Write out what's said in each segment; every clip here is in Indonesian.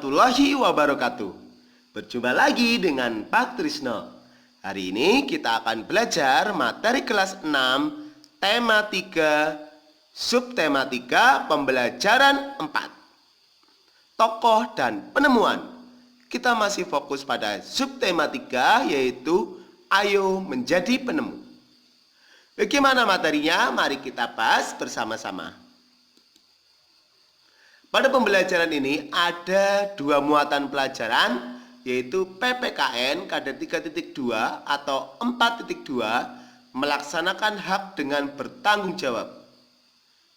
warahmatullahi wabarakatuh. Berjumpa lagi dengan Pak Trisno. Hari ini kita akan belajar materi kelas 6, tema 3, subtema 3, pembelajaran 4. Tokoh dan penemuan. Kita masih fokus pada subtema 3, yaitu ayo menjadi penemu. Bagaimana materinya? Mari kita bahas bersama-sama. Pada pembelajaran ini ada dua muatan pelajaran, yaitu PPKN KD 3.2 atau 4.2, melaksanakan hak dengan bertanggung jawab.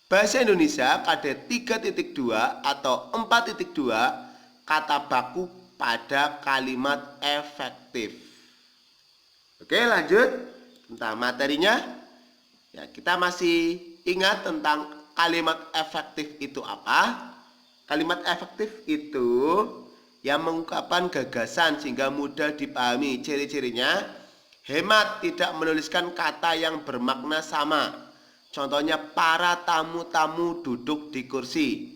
Bahasa Indonesia KD 3.2 atau 4.2, kata baku pada kalimat efektif. Oke, lanjut tentang materinya. Ya, kita masih ingat tentang kalimat efektif itu apa? Kalimat efektif itu yang mengungkapkan gagasan sehingga mudah dipahami. Ciri-cirinya, hemat, tidak menuliskan kata yang bermakna sama. Contohnya, para tamu-tamu duduk di kursi.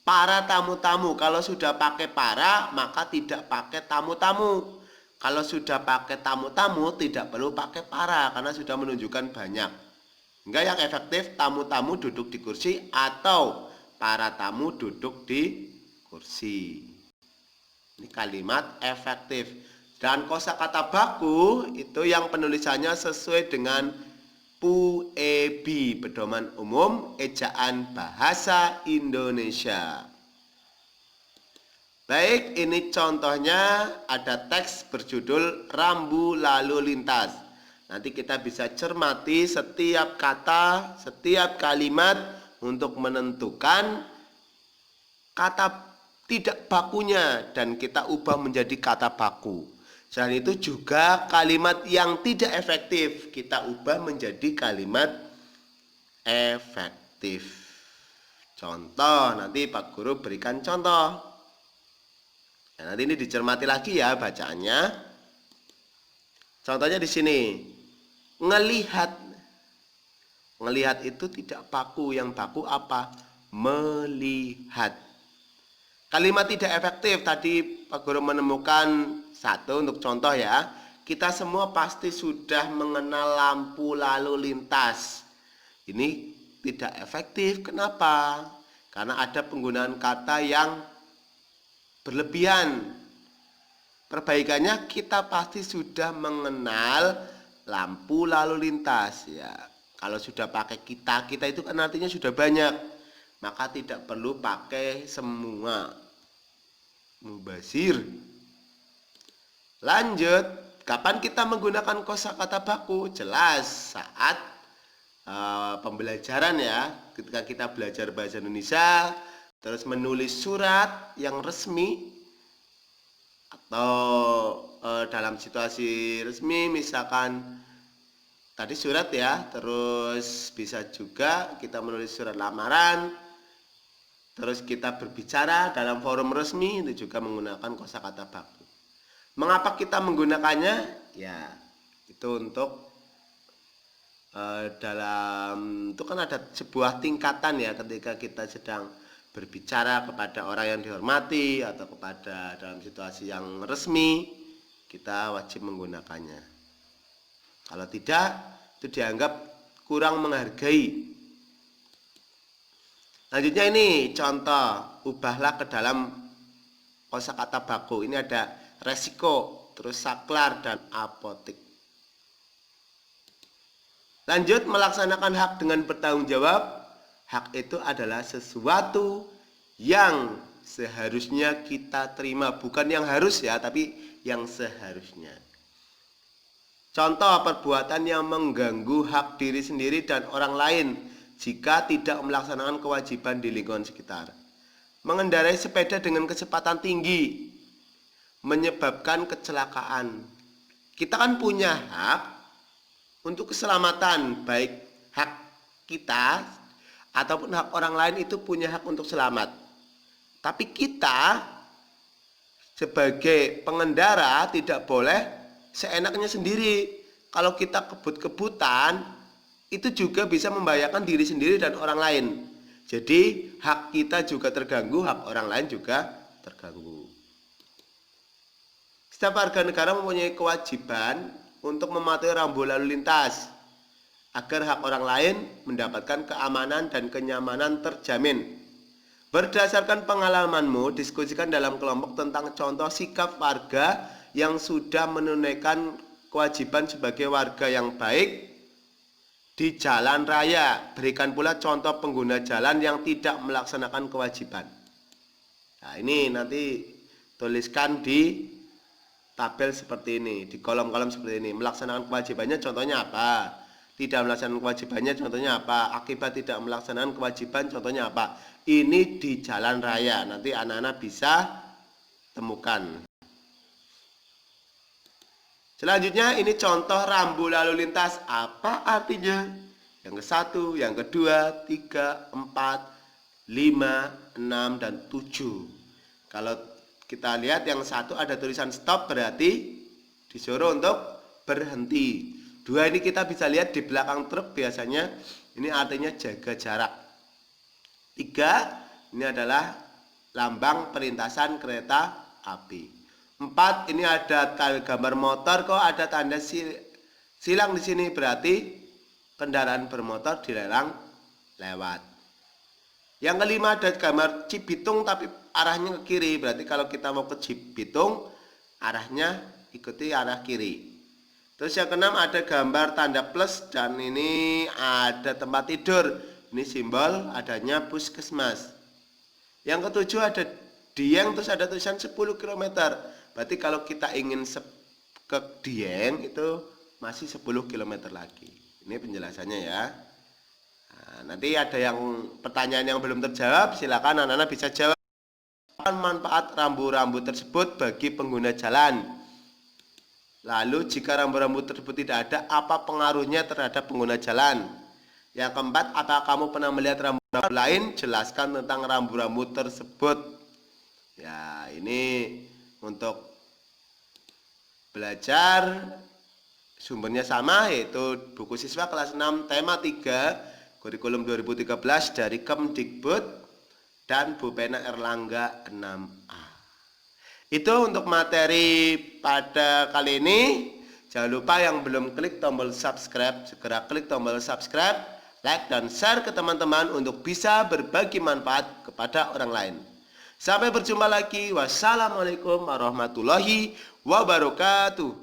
Para tamu-tamu, kalau sudah pakai para, maka tidak pakai tamu-tamu. Kalau sudah pakai tamu-tamu, tidak perlu pakai para, karena sudah menunjukkan banyak. Enggak, yang efektif, tamu-tamu duduk di kursi atau para tamu duduk di kursi. Ini kalimat efektif. Dan kosakata baku itu yang penulisannya sesuai dengan PUEB, pedoman umum ejaan bahasa Indonesia. Baik, ini contohnya ada teks berjudul Rambu Lalu Lintas. Nanti kita bisa cermati setiap kata, setiap kalimat untuk menentukan kata tidak bakunya dan kita ubah menjadi kata baku. Selain itu juga kalimat yang tidak efektif kita ubah menjadi kalimat efektif. Contoh, nanti Pak Guru berikan contoh. Nah, nanti ini dicermati lagi ya bacaannya. Contohnya di sini. Ngelihat. Ngelihat itu tidak baku, yang baku apa? Melihat. Kalimat tidak efektif, tadi Pak Guru menemukan satu untuk contoh ya. Kita semua pasti sudah mengenal lampu lalu lintas. Ini tidak efektif, kenapa? Karena ada penggunaan kata yang berlebihan. Perbaikannya, kita pasti sudah mengenal lampu lalu lintas ya. Kalau sudah pakai kita itu kan artinya sudah banyak, maka tidak perlu pakai semua. Mubazir. Lanjut, kapan kita menggunakan kosakata baku? Jelas saat pembelajaran ya, ketika kita belajar bahasa Indonesia, terus menulis surat yang resmi atau dalam situasi resmi, misalkan tadi surat ya, terus bisa juga kita menulis surat lamaran, terus kita berbicara dalam forum resmi, itu juga menggunakan kosakata baku. Mengapa kita menggunakannya? Ya, itu untuk itu kan ada sebuah tingkatan ya, ketika kita sedang berbicara kepada orang yang dihormati atau kepada dalam situasi yang resmi, kita wajib menggunakannya. Kalau tidak, itu dianggap kurang menghargai. Lanjutnya ini contoh, ubahlah ke dalam kosakata baku. Ini ada resiko, terus saklar dan apotik. Lanjut, melaksanakan hak dengan bertanggung jawab. Hak itu adalah sesuatu yang seharusnya kita terima, bukan yang harus ya, tapi yang seharusnya. Contoh, perbuatan yang mengganggu hak diri sendiri dan orang lain jika tidak melaksanakan kewajiban di lingkungan sekitar. Mengendarai sepeda dengan kecepatan tinggi menyebabkan kecelakaan. Kita kan punya hak untuk keselamatan, baik hak kita ataupun hak orang lain itu punya hak untuk selamat. Tapi kita sebagai pengendara tidak boleh seenaknya sendiri. Kalau kita kebut-kebutan, itu juga bisa membahayakan diri sendiri dan orang lain. Jadi hak kita juga terganggu, hak orang lain juga terganggu. Setiap warga negara mempunyai kewajiban untuk mematuhi rambu lalu lintas agar hak orang lain mendapatkan keamanan dan kenyamanan terjamin. Berdasarkan pengalamanmu, diskusikan dalam kelompok tentang contoh sikap warga yang sudah menunaikan kewajiban sebagai warga yang baik di jalan raya. Berikan pula contoh pengguna jalan yang tidak melaksanakan kewajiban. Nah, ini nanti tuliskan di tabel seperti ini, di kolom-kolom seperti ini. Melaksanakan kewajibannya contohnya apa? Tidak melaksanakan kewajibannya contohnya apa? Akibat tidak melaksanakan kewajiban contohnya apa? Ini di jalan raya. Nanti anak-anak bisa temukan. Selanjutnya ini contoh rambu lalu lintas. Apa artinya? Yang ke-1, yang kedua, 3, 4, 5, 6, dan 7. Kalau kita lihat yang 1 ada tulisan stop, berarti disuruh untuk berhenti. 2 ini kita bisa lihat di belakang truk, biasanya ini artinya jaga jarak. 3 ini adalah lambang perlintasan kereta api. 4 ini ada gambar motor, kok ada tanda silang di sini, berarti kendaraan bermotor dilarang lewat. Yang kelima ada gambar Cibitung tapi arahnya ke kiri, berarti kalau kita mau ke Cibitung arahnya ikuti arah kiri. Terus yang keenam ada gambar tanda plus dan ini ada tempat tidur, ini simbol adanya puskesmas. Yang ketujuh ada Dieng, terus ada tulisan 10 km, berarti kalau kita ingin ke Dieng itu masih 10 km lagi. Ini penjelasannya ya. Nanti ada yang pertanyaan yang belum terjawab, silakan anak-anak bisa jawab. Manfaat rambu-rambu tersebut bagi pengguna jalan. Lalu jika rambu-rambu tersebut tidak ada, apa pengaruhnya terhadap pengguna jalan? Yang keempat, apakah kamu pernah melihat rambu-rambu lain? Jelaskan tentang rambu-rambu tersebut. Ya, ini untuk belajar sumbernya sama, yaitu buku siswa kelas 6 tema 3 kurikulum 2013 dari Kemdikbud dan Bu Pena Erlangga 6A. Itu untuk materi pada kali ini. Jangan lupa yang belum klik tombol subscribe, segera klik tombol subscribe, like dan share ke teman-teman untuk bisa berbagi manfaat kepada orang lain. Sampai berjumpa lagi. Wassalamualaikum warahmatullahi wabarakatuh.